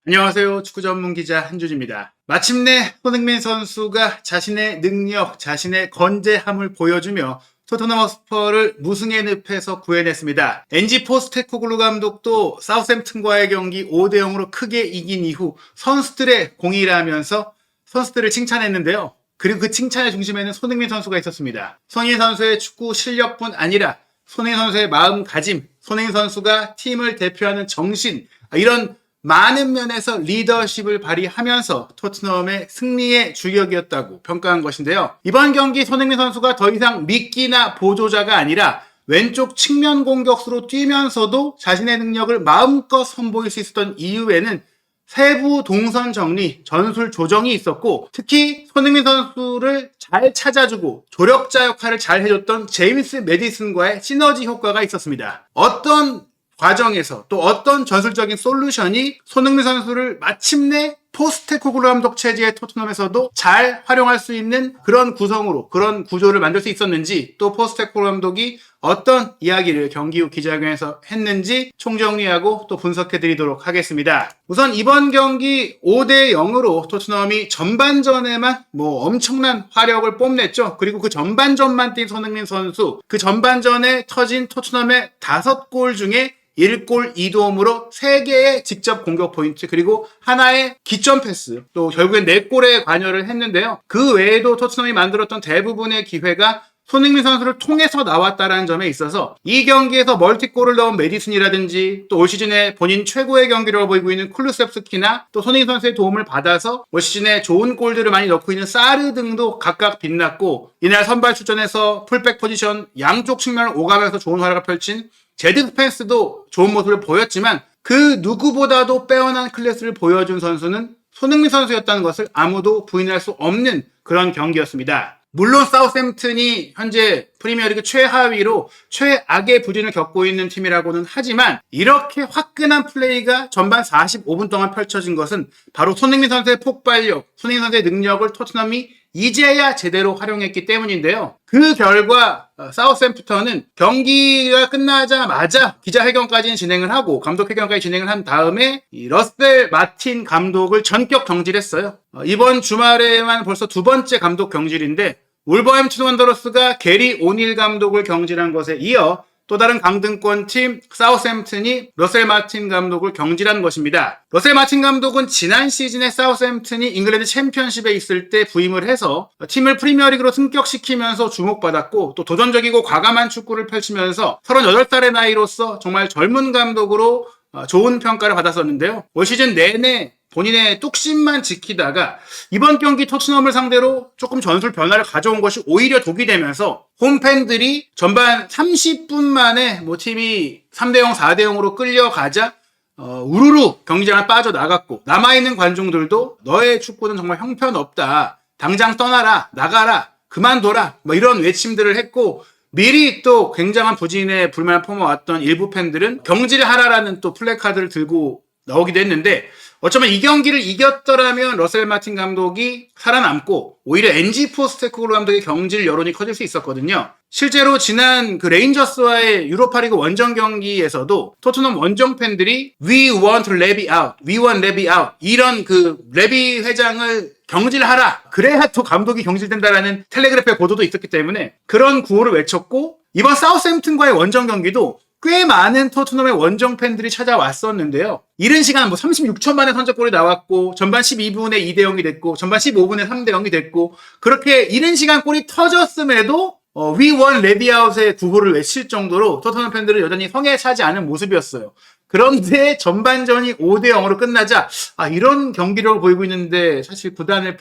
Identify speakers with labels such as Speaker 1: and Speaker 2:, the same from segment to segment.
Speaker 1: 안녕하세요. 축구 전문 기자 한준입니다. 마침내 손흥민 선수가 자신의 능력, 자신의 건재함을 보여주며 토트넘 허스퍼를 무승의 늪에서 구해냈습니다. 엔지 포스테코글루 감독도 사우샘튼과의 경기 5대0으로 크게 이긴 이후 선수들의 공의를 하면서 선수들을 칭찬했는데요. 그리고 그 칭찬의 중심에는 손흥민 선수가 있었습니다. 손흥민 선수의 축구 실력뿐 아니라 손흥민 선수의 마음가짐, 손흥민 선수가 팀을 대표하는 정신, 이런 많은 면에서 리더십을 발휘하면서 토트넘의 승리의 주역이었다고 평가한 것인데요. 이번 경기 손흥민 선수가 더 이상 미끼나 보조자가 아니라 왼쪽 측면 공격수로 뛰면서도 자신의 능력을 마음껏 선보일 수 있었던 이유에는 세부 동선 정리, 전술 조정이 있었고, 특히 손흥민 선수를 잘 찾아주고 조력자 역할을 잘 해줬던 제임스 매디슨과의 시너지 효과가 있었습니다. 어떤 과정에서 또 어떤 전술적인 솔루션이 손흥민 선수를 마침내 포스테코글루 감독 체제의 토트넘에서도 잘 활용할 수 있는 그런 구성으로, 그런 구조를 만들 수 있었는지, 또 포스테코글루 감독이 어떤 이야기를 경기 후 기자회견에서 했는지 총정리하고 또 분석해 드리도록 하겠습니다. 우선 이번 경기 5대0으로 토트넘이 전반전에만 엄청난 화력을 뽐냈죠. 그리고 그 전반전만 뛴 손흥민 선수, 그 전반전에 터진 토트넘의 5골 중에 1골 2도움으로 3개의 직접 공격 포인트, 그리고 하나의 기점 패스, 또 결국엔 4골에 관여를 했는데요. 그 외에도 토트넘이 만들었던 대부분의 기회가 손흥민 선수를 통해서 나왔다는 점에 있어서 이 경기에서 멀티골을 넣은 메디슨이라든지, 또 올 시즌에 본인 최고의 경기를 보이고 있는 쿨루셉스키나, 또 손흥민 선수의 도움을 받아서 올 시즌에 좋은 골들을 많이 넣고 있는 사르 등도 각각 빛났고, 이날 선발 출전해서 풀백 포지션 양쪽 측면을 오가면서 좋은 활약을 펼친 제드 스펜스도 좋은 모습을 보였지만, 그 누구보다도 빼어난 클래스를 보여준 선수는 손흥민 선수였다는 것을 아무도 부인할 수 없는 그런 경기였습니다. 물론 사우샘튼이 현재 프리미어리그 최하위로 최악의 부진을 겪고 있는 팀이라고는 하지만, 이렇게 화끈한 플레이가 전반 45분 동안 펼쳐진 것은 바로 손흥민 선수의 폭발력, 손흥민 선수의 능력을 토트넘이 이제야 제대로 활용했기 때문인데요. 그 결과 사우샘프턴은 경기가 끝나자마자 기자회견까지는 진행을 하고, 감독회견까지 진행을 한 다음에 이 러셀 마틴 감독을 전격 경질했어요. 이번 주말에만 벌써 2번째 감독 경질인데, 울버햄튼 원더러스가 게리 오닐 감독을 경질한 것에 이어 또 다른 강등권팀 사우샘튼이 러셀 마틴 감독을 경질한 것입니다. 러셀 마틴 감독은 지난 시즌에 사우샘튼이 잉글랜드 챔피언십에 있을 때 부임을 해서 팀을 프리미어리그로 승격시키면서 주목받았고, 또 도전적이고 과감한 축구를 펼치면서 38살의 나이로서 정말 젊은 감독으로 좋은 평가를 받았었는데요. 올 시즌 내내 본인의 뚝심만 지키다가 이번 경기 토트넘을 상대로 조금 전술 변화를 가져온 것이 오히려 독이 되면서 홈팬들이 전반 30분 만에 팀이 3대0, 4대0으로 끌려가자 우르르 경기장을 빠져나갔고, 남아있는 관중들도 너의 축구는 정말 형편없다, 당장 떠나라, 나가라, 그만둬라, 이런 외침들을 했고, 미리 또 굉장한 부진에 불만을 품어왔던 일부 팬들은 경질하라라는 또 플래카드를 들고 나오기도 했는데, 어쩌면 이 경기를 이겼더라면 러셀 마틴 감독이 살아남고 오히려 엔지 포스테코글루 감독의 경질 여론이 커질 수 있었거든요. 실제로 지난 그 레인저스와의 유로파리그 원정 경기에서도 토트넘 원정 팬들이 We want 레비 out, We want 레비 out, 이런 그 레비 회장을 경질하라, 그래야 또 감독이 경질된다라는 텔레그래프의 보도도 있었기 때문에 그런 구호를 외쳤고, 이번 사우샘튼과의 원정 경기도 꽤 많은 토트넘의 원정 팬들이 찾아왔었는데요. 이른 시간 36초 만에 선제골이 나왔고, 전반 12분에 2대0이 됐고, 전반 15분에 3대0이 됐고, 그렇게 이른 시간 골이 터졌음에도 We want 레비 아웃의 구호를 외칠 정도로 토트넘 팬들은 여전히 성에 차지 않은 모습이었어요. 그런데 전반전이 5대0으로 끝나자 이런 경기력을 보이고 있는데 사실 구단을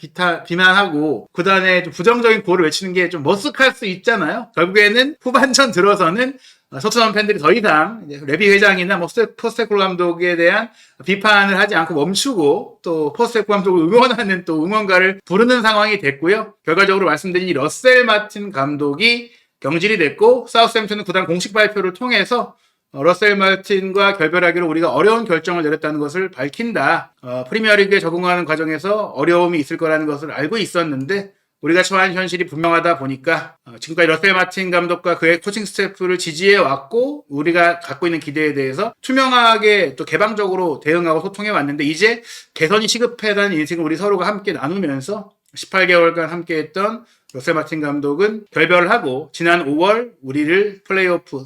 Speaker 1: 비난하고 구단에 좀 부정적인 구호를 외치는 게 좀 머쓱할 수 있잖아요. 결국에는 후반전 들어서는 토트넘 팬들이 더 이상 레비 회장이나 포스테코글루 감독에 대한 비판을 하지 않고 멈추고, 또 포스테코글루 감독을 응원하는 또 응원가를 부르는 상황이 됐고요. 결과적으로 말씀드린 이 러셀 마틴 감독이 경질이 됐고, 사우샘튼은 구단 공식 발표를 통해서 러셀 마틴과 결별하기로 우리가 어려운 결정을 내렸다는 것을 밝힌다. 프리미어리그에 적응하는 과정에서 어려움이 있을 거라는 것을 알고 있었는데 우리가 처한 현실이 분명하다 보니까 지금까지 러셀 마틴 감독과 그의 코칭 스태프를 지지해 왔고 우리가 갖고 있는 기대에 대해서 투명하게 또 개방적으로 대응하고 소통해 왔는데 이제 개선이 시급하다는 인식을 우리 서로가 함께 나누면서 18개월간 함께했던 러셀 마틴 감독은 결별하고 지난 5월 우리를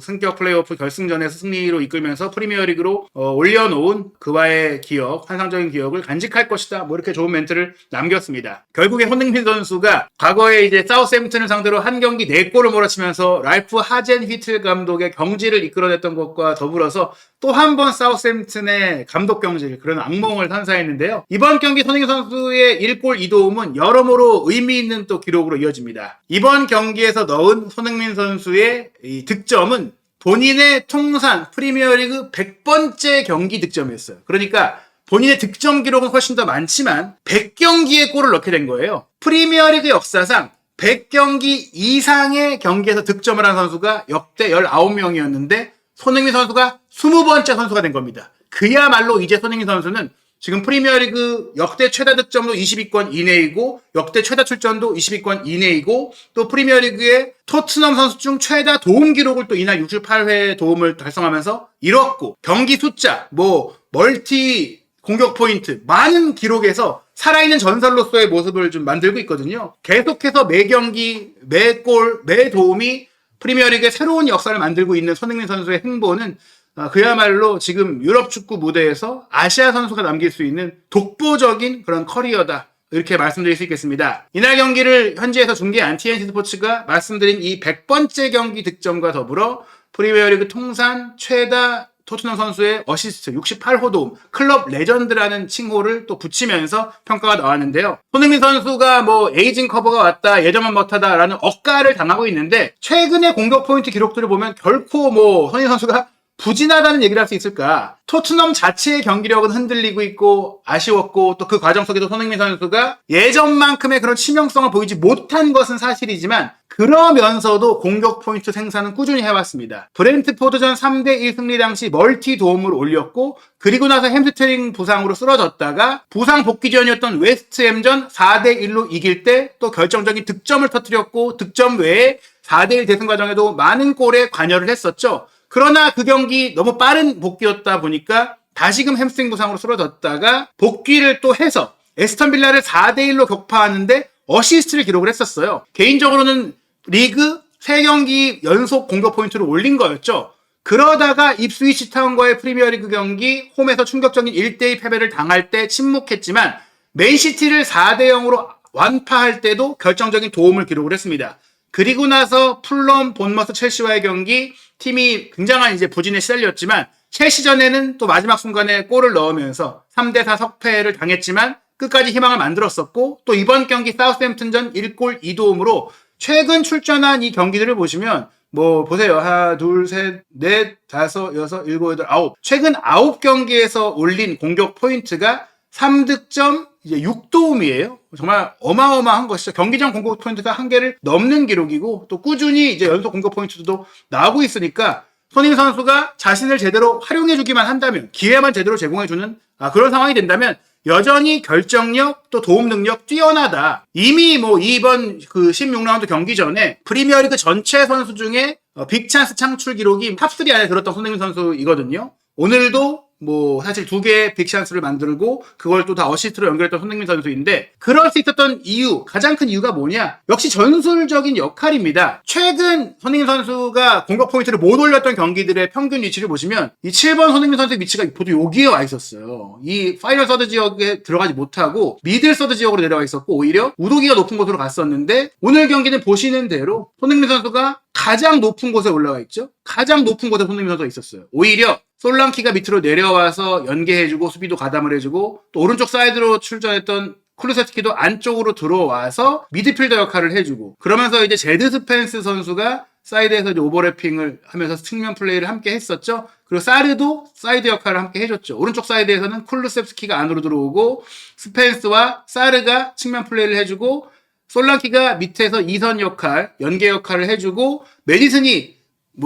Speaker 1: 승격 플레이오프 결승전에서 승리로 이끌면서 프리미어리그로 올려놓은 그와의 기억, 환상적인 기억을 간직할 것이다. 뭐 이렇게 좋은 멘트를 남겼습니다. 결국에 손흥민 선수가 과거에 이제 사우스햄튼을 상대로 한 경기 4골을 몰아치면서 랄프 하젠휘틀 감독의 경지를 이끌어냈던 것과 더불어서 또 한 번 사우스햄튼의 감독 경질, 그런 악몽을 선사했는데요. 이번 경기 손흥민 선수의 1골 2도움은 여러모로 의미 있는 또 기록으로 이어집니다. 이번 경기에서 넣은 손흥민 선수의 이 득점은 본인의 통산 프리미어리그 100번째 경기 득점이었어요. 그러니까 본인의 득점 기록은 훨씬 더 많지만 100경기의 골을 넣게 된 거예요. 프리미어리그 역사상 100경기 이상의 경기에서 득점을 한 선수가 역대 19명이었는데 손흥민 선수가 20번째 선수가 된 겁니다. 그야말로 이제 손흥민 선수는 지금 프리미어리그 역대 최다 득점도 20위권 이내이고 역대 최다 출전도 20위권 이내이고 또 프리미어리그의 토트넘 선수 중 최다 도움 기록을 또 이날 68회 도움을 달성하면서 이뤘고 경기 숫자, 멀티 공격 포인트 많은 기록에서 살아있는 전설로서의 모습을 좀 만들고 있거든요. 계속해서 매 경기, 매 골, 매 도움이 프리미어리그의 새로운 역사를 만들고 있는 손흥민 선수의 행보는 그야말로 지금 유럽 축구 무대에서 아시아 선수가 남길 수 있는 독보적인 그런 커리어다. 이렇게 말씀드릴 수 있겠습니다. 이날 경기를 현지에서 중계한 TNT 스포츠가 말씀드린 이 100번째 경기 득점과 더불어 프리미어리그 통산 최다 토트넘 선수의 어시스트 68호 도움, 클럽 레전드라는 칭호를 또 붙이면서 평가가 나왔는데요. 손흥민 선수가 에이징 커버가 왔다, 예전만 못하다라는 억가를 당하고 있는데 최근의 공격 포인트 기록들을 보면 결코 손흥민 선수가 부진하다는 얘기를 할 수 있을까? 토트넘 자체의 경기력은 흔들리고 있고 아쉬웠고 또 그 과정 속에서 손흥민 선수가 예전만큼의 그런 치명성을 보이지 못한 것은 사실이지만 그러면서도 공격 포인트 생산은 꾸준히 해왔습니다. 브렌트포드전 3대1 승리 당시 멀티 도움을 올렸고 그리고 나서 햄스트링 부상으로 쓰러졌다가 부상 복귀전이었던 웨스트햄전 4대1로 이길 때 또 결정적인 득점을 터뜨렸고 득점 외에 4대1 대승 과정에도 많은 골에 관여를 했었죠. 그러나 그 경기 너무 빠른 복귀였다 보니까 다시금 햄스트링 부상으로 쓰러졌다가 복귀를 또 해서 에스턴 빌라를 4대1로 격파하는데 어시스트를 기록을 했었어요. 개인적으로는 리그 3경기 연속 공격 포인트를 올린 거였죠. 그러다가 입스위치 타운과의 프리미어리그 경기 홈에서 충격적인 1대2 패배를 당할 때 침묵했지만 맨시티를 4대0으로 완파할 때도 결정적인 도움을 기록을 했습니다. 그리고 나서 풀럼, 본머스, 첼시와의 경기 팀이 굉장한 이제 부진에 시달렸지만 첼시전에는 또 마지막 순간에 골을 넣으면서 3대4 석패를 당했지만 끝까지 희망을 만들었었고 또 이번 경기 사우스햄튼전 1골 2도움으로 최근 출전한 이 경기들을 보시면 보세요. 하나, 둘, 셋, 넷, 다섯, 여섯, 일곱, 여덟, 아홉. 최근 9경기에서 올린 공격 포인트가 3득점, 이제 6도움이에요. 정말 어마어마한 것이죠. 경기장 공격 포인트가 1개를 넘는 기록이고 또 꾸준히 이제 연속 공격 포인트도 나오고 있으니까 손흥민 선수가 자신을 제대로 활용해주기만 한다면 기회만 제대로 제공해주는 그런 상황이 된다면 여전히 결정력 또 도움 능력 뛰어나다. 이미 이번 그 16라운드 경기 전에 프리미어리그 전체 선수 중에 빅찬스 창출 기록이 탑3 안에 들었던 손흥민 선수이거든요. 오늘도 사실 2개의 빅찬스를 만들고 그걸 또 다 어시스트로 연결했던 손흥민 선수인데 그럴 수 있었던 이유, 가장 큰 이유가 뭐냐? 역시 전술적인 역할입니다. 최근 손흥민 선수가 공격 포인트를 못 올렸던 경기들의 평균 위치를 보시면 이 7번 손흥민 선수의 위치가 보통 여기에 와 있었어요. 이 파이널 서드 지역에 들어가지 못하고 미들 서드 지역으로 내려와 있었고 오히려 우도기가 높은 곳으로 갔었는데 오늘 경기는 보시는 대로 손흥민 선수가 가장 높은 곳에 올라와 있죠. 가장 높은 곳에 손흥민 선수가 있었어요. 오히려 솔랑키가 밑으로 내려와서 연계해주고 수비도 가담을 해주고 또 오른쪽 사이드로 출전했던 쿨루세스키도 안쪽으로 들어와서 미드필더 역할을 해주고 그러면서 이제 제드 스펜스 선수가 사이드에서 이제 오버래핑을 하면서 측면 플레이를 함께 했었죠. 그리고 사르도 사이드 역할을 함께 해줬죠. 오른쪽 사이드에서는 쿨루세스키가 안으로 들어오고 스펜스와 사르가 측면 플레이를 해주고 솔랑키가 밑에서 2선 역할, 연계 역할을 해주고 메디슨이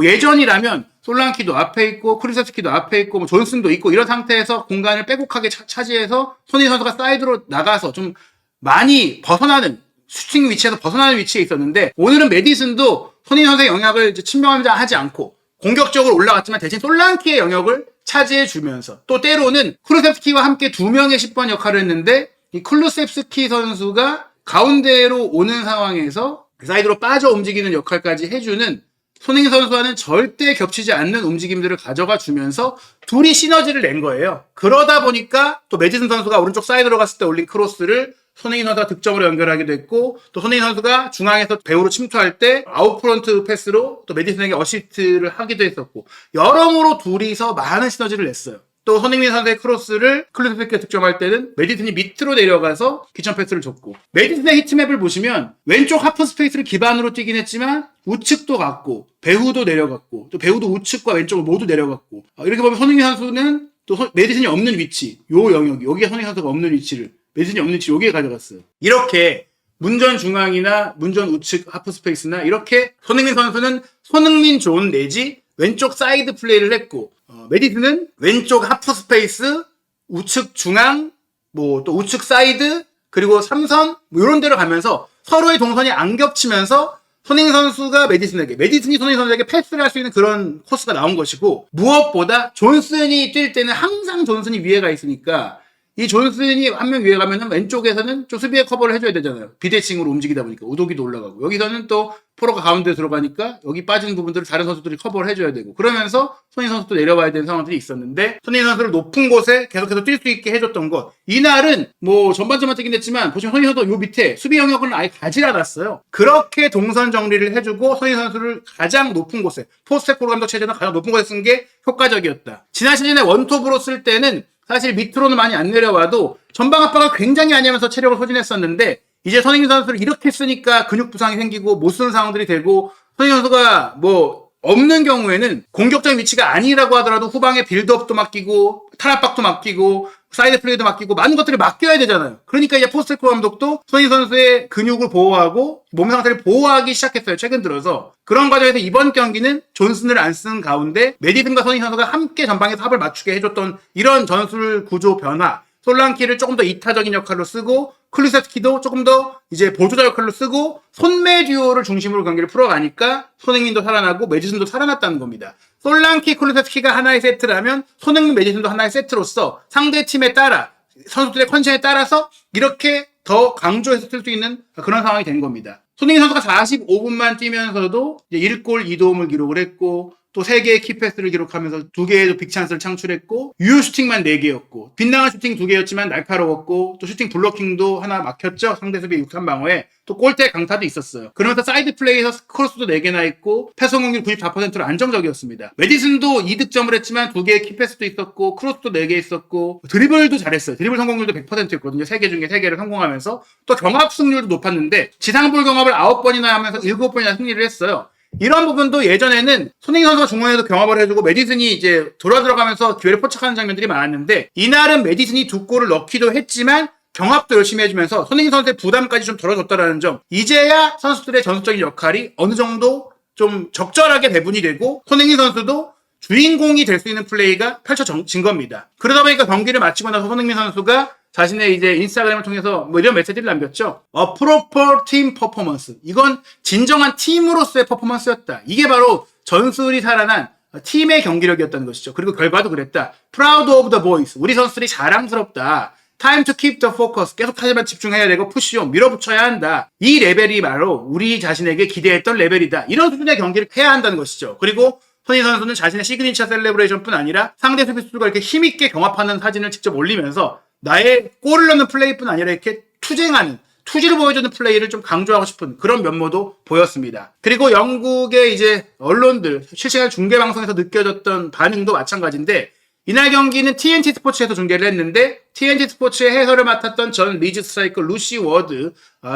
Speaker 1: 예전이라면 솔랑키도 앞에 있고 크리스티도 앞에 있고 존슨도 있고 이런 상태에서 공간을 빼곡하게 차지해서 손흥민 선수가 사이드로 나가서 좀 많이 벗어나는 슈팅 위치에서 벗어나는 위치에 있었는데 오늘은 메디슨도 손흥민 선수의 영역을 이제 침범하지 않고 공격적으로 올라갔지만 대신 솔랑키의 영역을 차지해주면서 또 때로는 쿠루셉스키와 함께 두 명의 10번 역할을 했는데 이 쿠루셉스키 선수가 가운데로 오는 상황에서 사이드로 빠져 움직이는 역할까지 해주는 손흥민 선수와는 절대 겹치지 않는 움직임들을 가져가 주면서 둘이 시너지를 낸 거예요. 그러다 보니까 또 메디슨 선수가 오른쪽 사이드로 갔을 때 올린 크로스를 손흥민 선수가 득점으로 연결하기도 했고 또 손흥민 선수가 중앙에서 배우로 침투할 때 아웃프런트 패스로 또 메디슨에게 어시스트를 하기도 했었고 여러모로 둘이서 많은 시너지를 냈어요. 또 손흥민 선수의 크로스를 클루세스키가 득점할 때는 메디슨이 밑으로 내려가서 기천 패스를 줬고 메디슨의 히트맵을 보시면 왼쪽 하프 스페이스를 기반으로 뛰긴 했지만 우측도 갔고 배후도 내려갔고 또 배후도 우측과 왼쪽을 모두 내려갔고 이렇게 보면 손흥민 선수는 또 메디슨이 없는 위치 요 영역 여기에 손흥민 선수가 없는 위치를 메디슨이 없는 위치 여기에 가져갔어요. 이렇게 문전 중앙이나 문전 우측 하프 스페이스나 이렇게 손흥민 선수는 손흥민 존 내지 왼쪽 사이드 플레이를 했고 메디슨은 왼쪽 하프 스페이스, 우측 중앙, 뭐 또 우측 사이드, 그리고 3선 뭐 이런 데로 가면서 서로의 동선이 안 겹치면서 손흥민 선수가 메디슨이 손흥민 선수에게 패스를 할 수 있는 그런 코스가 나온 것이고 무엇보다 존슨이 뛸 때는 항상 존슨이 위에가 있으니까 이 존슨이 한 명 위에 가면은 왼쪽에서는 좀 수비에 커버를 해줘야 되잖아요. 비대칭으로 움직이다 보니까 우도기도 올라가고 여기서는 또 포로가 가운데 들어가니까 여기 빠진 부분들을 다른 선수들이 커버를 해줘야 되고 그러면서 손흥민 선수도 내려와야 되는 상황들이 있었는데 손흥민 선수를 높은 곳에 계속해서 뛸 수 있게 해줬던 것 이날은 뭐 전반전만 뛰긴 했지만 보시면 손흥민 선수도 요 밑에 수비 영역을 아예 가지 않았어요. 그렇게 동선 정리를 해주고 손흥민 선수를 가장 높은 곳에 포스테코로 감독 체제는 가장 높은 곳에 쓴 게 효과적이었다. 지난 시즌에 원톱으로 쓸 때는 사실 밑으로는 많이 안 내려와도 전방 압박을 굉장히 많이 하면서 체력을 소진했었는데 이제 손흥민 선수를 이렇게 쓰니까 근육 부상이 생기고 못 쓰는 상황들이 되고 손흥민 선수가 뭐 없는 경우에는 공격적인 위치가 아니라고 하더라도 후방에 빌드업도 맡기고 탈압박도 맡기고 사이드 플레이도 맡기고 많은 것들을 맡겨야 되잖아요. 그러니까 이제 포스테코 감독도 손흥민 선수의 근육을 보호하고 몸 상태를 보호하기 시작했어요. 최근 들어서. 그런 과정에서 이번 경기는 존슨을 안 쓴 가운데 메디슨과 손흥민 선수가 함께 전방에서 합을 맞추게 해줬던 이런 전술 구조 변화 솔랑키를 조금 더 이타적인 역할로 쓰고 클루세스키도 조금 더 이제 보조자 역할로 쓰고 손매 듀오를 중심으로 경기를 풀어가니까 손흥민도 살아나고 메디슨도 살아났다는 겁니다. 솔랑키, 클루세스키가 하나의 세트라면 손흥민, 메디슨도 하나의 세트로서 상대 팀에 따라 선수들의 컨디션에 따라서 이렇게 더 강조해서 쓸 수 있는 그런 상황이 된 겁니다. 손흥민 선수가 45분만 뛰면서도 이제 1골 2도움을 기록을 했고 또 3개의 키패스를 기록하면서 2개의 빅찬스를 창출했고 유효 슈팅만 4개였고 빗나간 슈팅 2개였지만 날카로웠고 또 슈팅 블로킹도 하나 막혔죠. 상대 수비 6-3방어에 또 골대 강타도 있었어요. 그러면서 사이드 플레이에서 크로스도 4개나 했고 패스 성공률 94%로 안정적이었습니다. 메디슨도 2득점을 했지만 2개의 키패스도 있었고 크로스도 4개 있었고 드리블도 잘했어요. 드리블 성공률도 100%였거든요. 3개 중에 3개를 성공하면서 또 경합 승률도 높았는데 지상볼 경합을 9번이나 하면서 7번이나 승리를 했어요. 이런 부분도 예전에는 손흥민 선수가 중원에서 경합을 해주고 메디슨이 이제 돌아 들어가면서 기회를 포착하는 장면들이 많았는데 이날은 메디슨이 2골을 넣기도 했지만 경합도 열심히 해주면서 손흥민 선수의 부담까지 좀 덜어줬다라는 점 이제야 선수들의 전술적인 역할이 어느 정도 좀 적절하게 배분이 되고 손흥민 선수도 주인공이 될 수 있는 플레이가 펼쳐진 겁니다. 그러다 보니까 경기를 마치고 나서 손흥민 선수가 자신의 이제 인스타그램을 통해서 뭐 이런 메시지를 남겼죠. A proper team performance. 이건 진정한 팀으로서의 퍼포먼스였다. 이게 바로 전술이 살아난 팀의 경기력이었다는 것이죠. 그리고 결과도 그랬다. Proud of the boys. 우리 선수들이 자랑스럽다. Time to keep the focus. 계속 하지만 집중해야 되고 푸시온 밀어붙여야 한다. 이 레벨이 바로 우리 자신에게 기대했던 레벨이다. 이런 수준의 경기를 해야 한다는 것이죠. 그리고 손흥민 선수는 자신의 시그니처 셀레브레이션뿐 아니라 상대 수비수들과 이렇게 힘있게 경합하는 사진을 직접 올리면서 나의 골을 넣는 플레이뿐 아니라 이렇게 투쟁하는 투지를 보여주는 플레이를 좀 강조하고 싶은 그런 면모도 보였습니다. 그리고 영국의 이제 언론들 실시간 중계 방송에서 느껴졌던 반응도 마찬가지인데 이날 경기는 TNT 스포츠에서 중계를 했는데 TNT 스포츠의 해설을 맡았던 전 리즈 스트라이커 루시 워드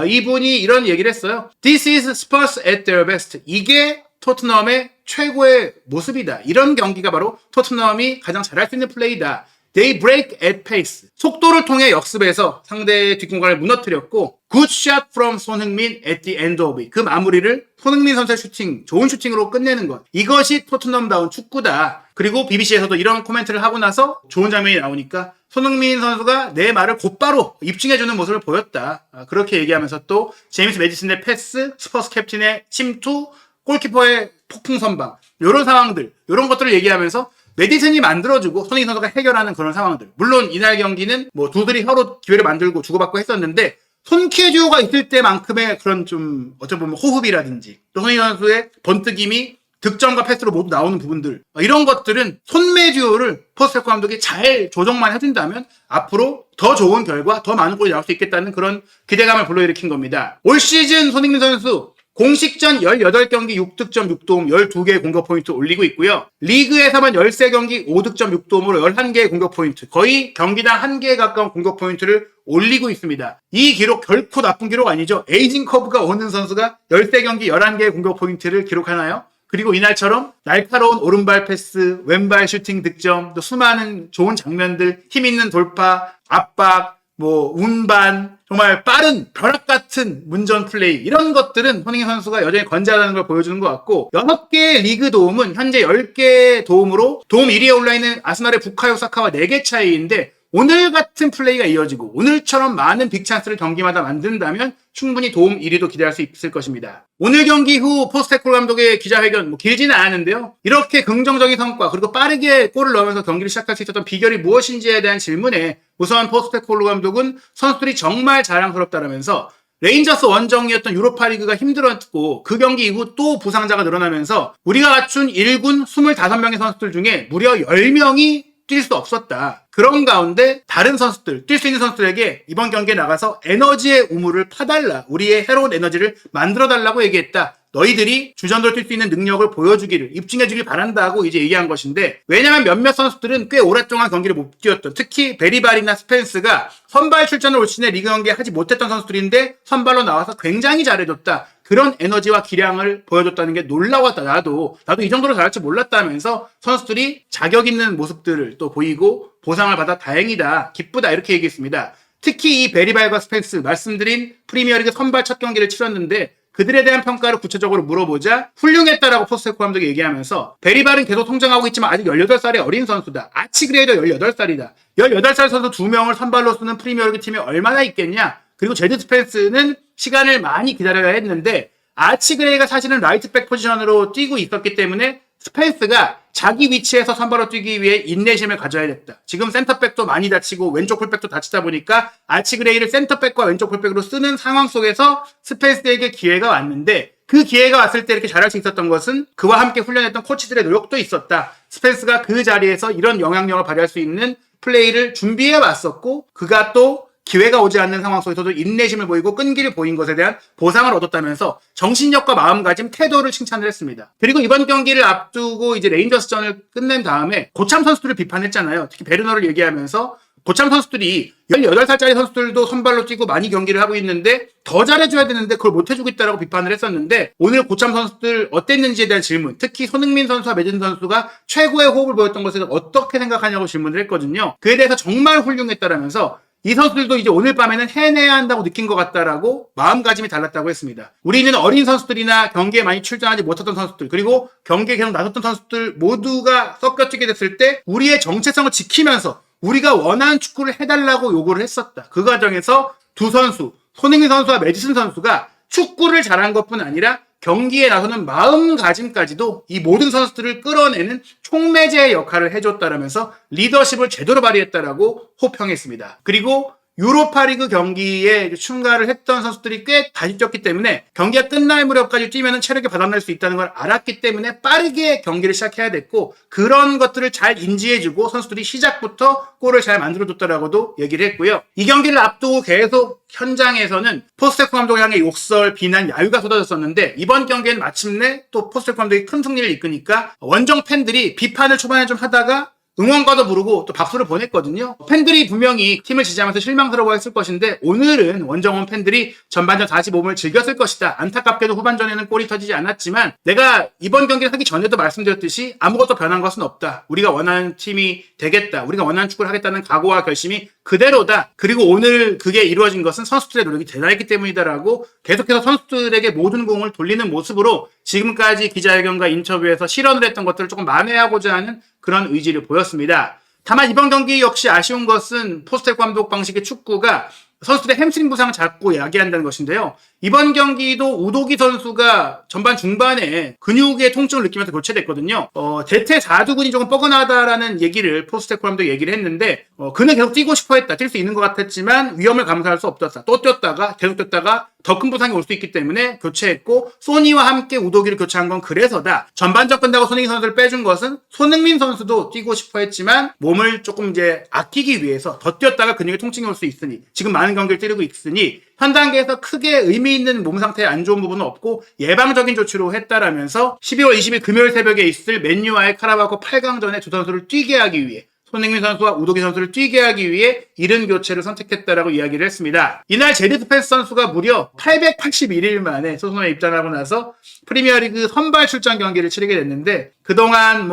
Speaker 1: 이분이 이런 얘기를 했어요. This is Spurs at their best. 이게 토트넘의 최고의 모습이다. 이런 경기가 바로 토트넘이 가장 잘할 수 있는 플레이다. They break at pace. 속도를 통해 역습해서 상대의 뒷공간을 무너뜨렸고 Good shot from 손흥민 at the end of it. 그 마무리를 손흥민 선수의 슈팅, 좋은 슈팅으로 끝내는 것. 이것이 토트넘다운 축구다. 그리고 BBC에서도 이런 코멘트를 하고 나서 좋은 장면이 나오니까 손흥민 선수가 내 말을 곧바로 입증해주는 모습을 보였다. 그렇게 얘기하면서 또 제임스 매디슨의 패스, 스퍼스 캡틴의 침투, 골키퍼의 폭풍 선방 이런 상황들, 이런 것들을 얘기하면서 매디슨이 만들어주고 손흥민 선수가 해결하는 그런 상황들. 물론 이날 경기는 뭐 두들이 서로 기회를 만들고 주고받고 했었는데 손키즈오가 있을 때만큼의 그런 좀 어쩌면 보면 호흡이라든지 또 손흥민 선수의 번뜩임이 득점과 패스로 모두 나오는 부분들, 이런 것들은 손매듀오를 포스테코 감독이 잘 조정만 해준다면 앞으로 더 좋은 결과, 더 많은 골이 나올 수 있겠다는 그런 기대감을 불러일으킨 겁니다. 올 시즌 손흥민 선수 공식전 18경기 6득점 6도움 12개의 공격 포인트 올리고 있고요. 리그에서만 13경기 5득점 6도움으로 11개의 공격 포인트, 거의 경기당 1개에 가까운 공격 포인트를 올리고 있습니다. 이 기록 결코 나쁜 기록 아니죠. 에이징 커브가 오는 선수가 13경기 11개의 공격 포인트를 기록하나요? 그리고 이날처럼 날카로운 오른발 패스, 왼발 슈팅 득점, 또 수많은 좋은 장면들, 힘있는 돌파, 압박, 운반, 정말 빠른 벼락 같은 문전 플레이, 이런 것들은 손흥민 선수가 여전히 건재하다는 걸 보여주는 것 같고, 6개의 리그 도움은 현재 10개 도움으로 도움 1위에 올라있는 아스날의 부카요 사카와 4개 차이인데, 오늘 같은 플레이가 이어지고 오늘처럼 많은 빅찬스를 경기마다 만든다면 충분히 도움 1위도 기대할 수 있을 것입니다. 오늘 경기 후 포스테코글루 감독의 기자회견 길지는 않았는데요. 이렇게 긍정적인 성과 그리고 빠르게 골을 넣으면서 경기를 시작할 수 있었던 비결이 무엇인지에 대한 질문에 우선 포스테코글루 감독은 선수들이 정말 자랑스럽다라면서 레인저스 원정이었던 유로파리그가 힘들었고 그 경기 이후 또 부상자가 늘어나면서 우리가 갖춘 1군 25명의 선수들 중에 무려 10명이 뛸 수 없었다. 그런 가운데 다른 선수들, 뛸 수 있는 선수들에게 이번 경기에 나가서 에너지의 우물을 파달라, 우리의 새로운 에너지를 만들어달라고 얘기했다. 너희들이 주전으로 뛸 수 있는 능력을 보여주기를, 입증해주길 바란다고 이제 얘기한 것인데, 왜냐면 몇몇 선수들은 꽤 오랫동안 경기를 못 뛰었던, 특히 베리발이나 스펜스가 선발 출전을 올 시즌에 리그 경기에 하지 못했던 선수들인데 선발로 나와서 굉장히 잘해줬다. 그런 에너지와 기량을 보여줬다는 게 놀라웠다. 나도 이 정도로 잘할 줄 몰랐다면서 선수들이 자격 있는 모습들을 또 보이고 보상을 받아 다행이다, 기쁘다, 이렇게 얘기했습니다. 특히 이 베리발과 스펜스, 말씀드린 프리미어리그 선발 첫 경기를 치렀는데 그들에 대한 평가를 구체적으로 물어보자 훌륭했다라고 포스테코 감독이 얘기하면서, 베리발은 계속 성장하고 있지만 아직 18살의 어린 선수다. 아치그레이도 18살이다. 18살 선수 2명을 선발로 쓰는 프리미어리그 팀이 얼마나 있겠냐. 그리고 제드 스펜스는 시간을 많이 기다려야 했는데 아치그레이가 사실은 라이트백 포지션으로 뛰고 있었기 때문에 스펜스가 자기 위치에서 선발로 뛰기 위해 인내심을 가져야 됐다. 지금 센터백도 많이 다치고 왼쪽 풀백도 다치다 보니까 아치그레이를 센터백과 왼쪽 풀백으로 쓰는 상황 속에서 스펜스에게 기회가 왔는데, 그 기회가 왔을 때 이렇게 잘할 수 있었던 것은 그와 함께 훈련했던 코치들의 노력도 있었다. 스펜스가 그 자리에서 이런 영향력을 발휘할 수 있는 플레이를 준비해 왔었고, 그가 또 기회가 오지 않는 상황 속에서도 인내심을 보이고 끈기를 보인 것에 대한 보상을 얻었다면서 정신력과 마음가짐, 태도를 칭찬을 했습니다. 그리고 이번 경기를 앞두고 이제 레인저스전을 끝낸 다음에 고참 선수들을 비판했잖아요. 특히 베르너를 얘기하면서 고참 선수들이 18살짜리 선수들도 선발로 뛰고 많이 경기를 하고 있는데 더 잘해줘야 되는데 그걸 못해주고 있다라고 비판을 했었는데, 오늘 고참 선수들 어땠는지에 대한 질문, 특히 손흥민 선수와 매든 선수가 최고의 호흡을 보였던 것에 어떻게 생각하냐고 질문을 했거든요. 그에 대해서 정말 훌륭했다라면서 이 선수들도 이제 오늘 밤에는 해내야 한다고 느낀 것 같다라고 마음가짐이 달랐다고 했습니다. 우리는 어린 선수들이나 경기에 많이 출전하지 못했던 선수들, 그리고 경기에 계속 나섰던 선수들 모두가 섞여뛰게 됐을 때 우리의 정체성을 지키면서 우리가 원하는 축구를 해달라고 요구를 했었다. 그 과정에서 두 선수, 손흥민 선수와 매디슨 선수가 축구를 잘한 것뿐 아니라 경기에 나서는 마음가짐까지도 이 모든 선수들을 끌어내는 촉매제의 역할을 해줬다라면서 리더십을 제대로 발휘했다라고 호평했습니다. 그리고 유로파리그 경기에 참가를 했던 선수들이 꽤 다시 뛰었기 때문에 경기가 끝날 무렵까지 뛰면 체력이 바닥날 수 있다는 걸 알았기 때문에 빠르게 경기를 시작해야 됐고, 그런 것들을 잘 인지해주고 선수들이 시작부터 골을 잘 만들어줬다라고도 얘기를 했고요. 이 경기를 앞두고 계속 현장에서는 포스테코 감독을 향해 욕설, 비난, 야유가 쏟아졌었는데, 이번 경기에는 마침내 또 포스테코 감독이 큰 승리를 이끄니까 원정 팬들이 비판을 초반에 좀 하다가 응원가도 부르고 또 박수를 보냈거든요. 팬들이 분명히 팀을 지지하면서 실망스러워했을 것인데 오늘은 원정원 팬들이 전반전 45분을 즐겼을 것이다. 안타깝게도 후반전에는 골이 터지지 않았지만 내가 이번 경기를 하기 전에도 말씀드렸듯이 아무것도 변한 것은 없다. 우리가 원하는 팀이 되겠다. 우리가 원하는 축구를 하겠다는 각오와 결심이 그대로다. 그리고 오늘 그게 이루어진 것은 선수들의 노력이 대단했기 때문이다라고 계속해서 선수들에게 모든 공을 돌리는 모습으로 지금까지 기자회견과 인터뷰에서 실언을 했던 것들을 조금 만회하고자 하는 그런 의지를 보였습니다. 다만 이번 경기 역시 아쉬운 것은 포스텍 감독 방식의 축구가 선수들의 햄스트링 부상을 자꾸 야기한다는 것인데요. 이번 경기도 우도기 선수가 전반 중반에 근육의 통증을 느끼면서 교체됐거든요. 대퇴 4두근이 조금 뻐근하다라는 얘기를 포스텍 감독이 얘기를 했는데 그는 계속 뛰고 싶어 했다. 뛸 수 있는 것 같았지만 위험을 감수할 수 없었다. 또 뛰었다가 계속 뛰었다가 더 큰 부상이 올 수 있기 때문에 교체했고 소니와 함께 우도기를 교체한 건 그래서다. 전반전 끝나고 손흥민 선수를 빼준 것은 손흥민 선수도 뛰고 싶어 했지만 몸을 조금 이제 아끼기 위해서 더 뛰었다가 근육에 통증이 올 수 있으니 지금 많은 경기를 뛰고 있으니 현 단계에서 크게 의미 있는 몸 상태에 안 좋은 부분은 없고 예방적인 조치로 했다라면서 12월 20일 금요일 새벽에 있을 맨유와의 카라바오컵 8강전에 두 선수를 뛰게 하기 위해 손흥민 선수와 우도기 선수를 뛰게 하기 위해 이른 교체를 선택했다라고 이야기를 했습니다. 이날 제리 스펜스 선수가 무려 881일 만에 토트넘에 입단하고 나서 프리미어리그 선발 출전 경기를 치르게 됐는데 그동안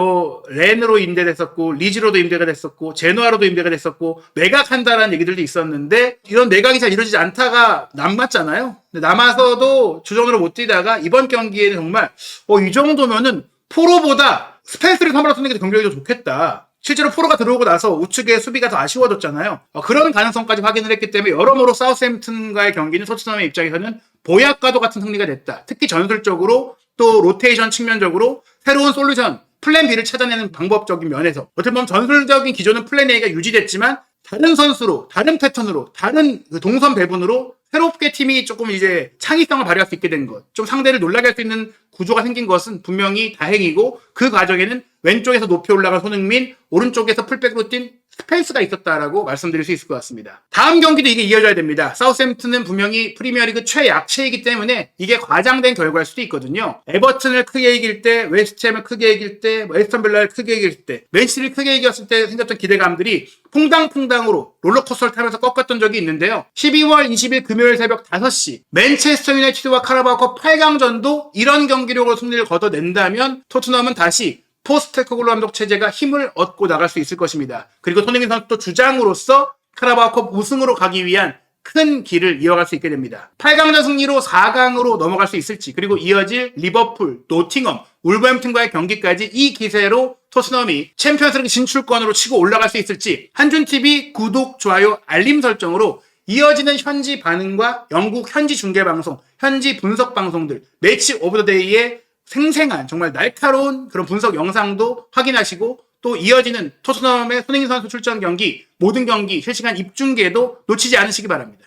Speaker 1: 렌으로 임대됐었고 리즈로도 임대가 됐었고 제노아로도 임대가 됐었고 매각한다라는 얘기들도 있었는데 이런 매각이 잘 이루어지지 않다가 남았잖아요. 근데 남아서도 주전으로 못 뛰다가 이번 경기에는 정말 이 정도면은 포로보다 스펜스를 선발로 쓰는 게 경기력이 더 좋겠다. 실제로 포로가 들어오고 나서 우측의 수비가 더 아쉬워졌잖아요. 그런 가능성까지 확인을 했기 때문에 여러모로 사우스햄튼과의 경기는 토트넘의 입장에서는 보약과도 같은 승리가 됐다. 특히 전술적으로 또 로테이션 측면적으로 새로운 솔루션, 플랜 B를 찾아내는 방법적인 면에서 어떻게 보면 전술적인 기조는 플랜 A가 유지됐지만 다른 선수로, 다른 패턴으로, 다른 동선 배분으로 새롭게 팀이 조금 이제 창의성을 발휘할 수 있게 된 것, 좀 상대를 놀라게 할 수 있는 구조가 생긴 것은 분명히 다행이고 그 과정에는 왼쪽에서 높이 올라간 손흥민, 오른쪽에서 풀백으로 뛴 스페이스가 있었다라고 말씀드릴 수 있을 것 같습니다. 다음 경기도 이게 이어져야 됩니다. 사우스햄튼은 분명히 프리미어리그 최약체이기 때문에 이게 과장된 결과일 수도 있거든요. 에버튼을 크게 이길 때, 웨스트햄을 크게 이길 때, 에스턴 빌라를 크게 이길 때, 맨시티를 크게 이겼을 때 생겼던 기대감들이 퐁당퐁당으로 롤러코스터를 타면서 꺾었던 적이 있는데요. 12월 20일 금요일 새벽 5시 맨체스터 유나이티드와 카라바오컵 8강전도 이런 경기력으로 승리를 거둬낸다면 토트넘은 다시 포스테코글루 감독 체제가 힘을 얻고 나갈 수 있을 것입니다. 그리고 손흥민 선수도 주장으로서 카라바오컵 우승으로 가기 위한 큰 길을 이어갈 수 있게 됩니다. 8강전 승리로 4강으로 넘어갈 수 있을지 그리고 이어질 리버풀, 노팅엄, 울버햄튼과의 경기까지 이 기세로 토트넘이 챔피언스리그 진출권으로 치고 올라갈 수 있을지 한준TV 구독, 좋아요, 알림 설정으로 이어지는 현지 반응과 영국 현지 중계방송, 현지 분석 방송들, 매치 오브 더 데이의 생생한 정말 날카로운 그런 분석 영상도 확인하시고 또 이어지는 토트넘의 손흥민 선수 출전 경기 모든 경기 실시간 입중계도 놓치지 않으시기 바랍니다.